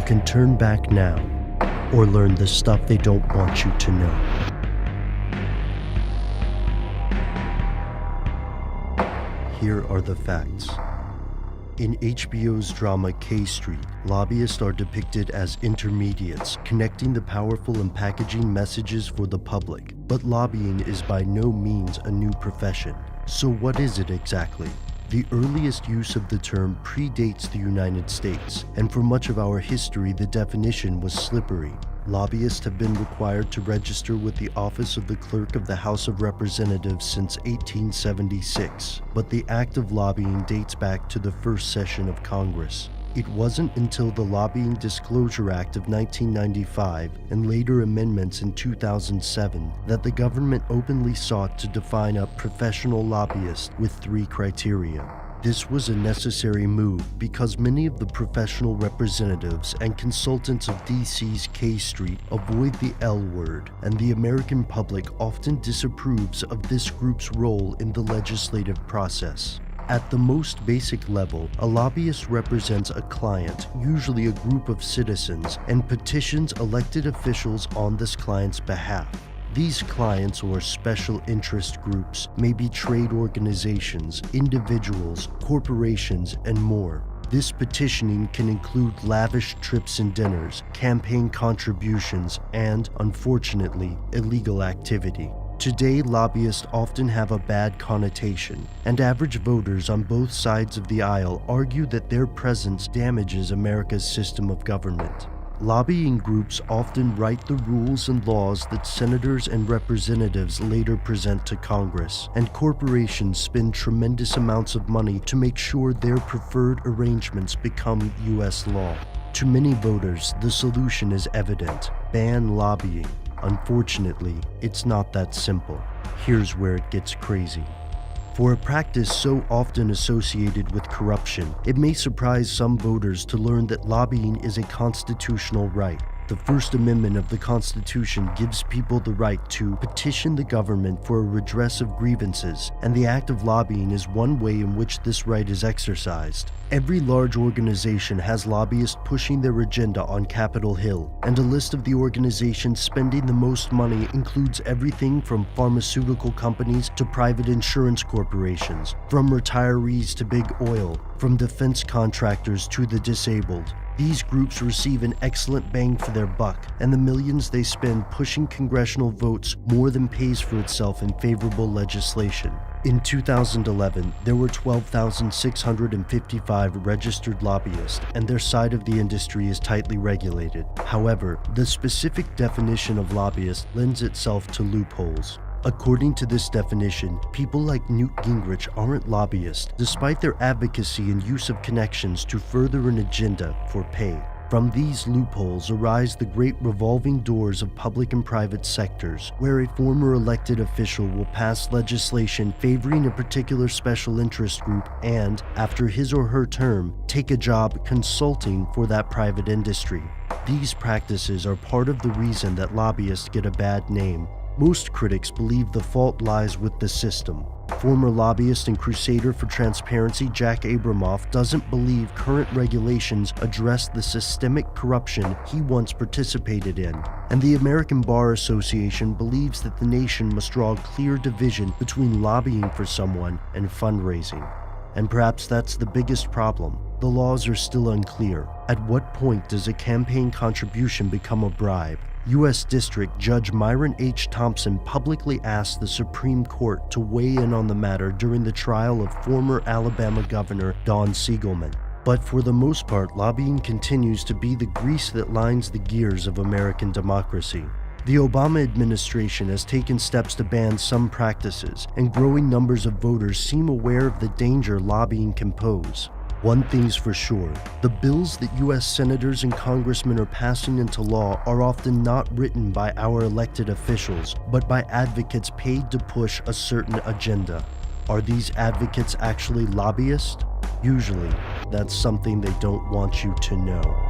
can turn back now or learn the stuff they don't want you to know. Here are the facts. In HBO's drama K Street, lobbyists are depicted as intermediates, connecting the powerful and packaging messages for the public. But lobbying is by no means a new profession. So what is it exactly? The earliest use of the term predates the United States, and for much of our history the definition was slippery. Lobbyists have been required to register with the Office of the Clerk of the House of Representatives since 1876, but the act of lobbying dates back to the first session of Congress. It wasn't until the Lobbying Disclosure Act of 1995 and later amendments in 2007 that the government openly sought to define a professional lobbyist with 3 criteria. This was a necessary move because many of the professional representatives and consultants of DC's K Street avoid the L word, and the American public often disapproves of this group's role in the legislative process. At the most basic level, a lobbyist represents a client, usually a group of citizens, and petitions elected officials on this client's behalf. These clients or special interest groups may be trade organizations, individuals, corporations, and more. This petitioning can include lavish trips and dinners, campaign contributions, and, unfortunately, illegal activity. Today, lobbyists often have a bad connotation, and average voters on both sides of the aisle argue that their presence damages America's system of government. Lobbying groups often write the rules and laws that senators and representatives later present to Congress, and corporations spend tremendous amounts of money to make sure their preferred arrangements become U.S. law. To many voters, the solution is evident: ban lobbying. Unfortunately, it's not that simple. Here's where it gets crazy. For a practice so often associated with corruption, it may surprise some voters to learn that lobbying is a constitutional right. The First Amendment of the Constitution gives people the right to petition the government for a redress of grievances, and the act of lobbying is one way in which this right is exercised. Every large organization has lobbyists pushing their agenda on Capitol Hill, and a list of the organizations spending the most money includes everything from pharmaceutical companies to private insurance corporations, from retirees to big oil, from defense contractors to the disabled. These groups receive an excellent bang for their buck, and the millions they spend pushing congressional votes more than pays for itself in favorable legislation. In 2011, there were 12,655 registered lobbyists, and their side of the industry is tightly regulated. However, the specific definition of lobbyist lends itself to loopholes. According to this definition, people like Newt Gingrich aren't lobbyists, despite their advocacy and use of connections to further an agenda for pay. From these loopholes arise the great revolving doors of public and private sectors, where a former elected official will pass legislation favoring a particular special interest group and, after his or her term, take a job consulting for that private industry. These practices are part of the reason that lobbyists get a bad name. Most critics believe the fault lies with the system. Former lobbyist and crusader for transparency Jack Abramoff doesn't believe current regulations address the systemic corruption he once participated in. And the American Bar Association believes that the nation must draw a clear division between lobbying for someone and fundraising. And perhaps that's the biggest problem. The laws are still unclear. At what point does a campaign contribution become a bribe? U.S. District Judge Myron H. Thompson publicly asked the Supreme Court to weigh in on the matter during the trial of former Alabama Governor Don Siegelman. But for the most part, lobbying continues to be the grease that lines the gears of American democracy. The Obama administration has taken steps to ban some practices, and growing numbers of voters seem aware of the danger lobbying can pose. One thing's for sure, the bills that U.S. senators and congressmen are passing into law are often not written by our elected officials, but by advocates paid to push a certain agenda. Are these advocates actually lobbyists? Usually, that's something they don't want you to know.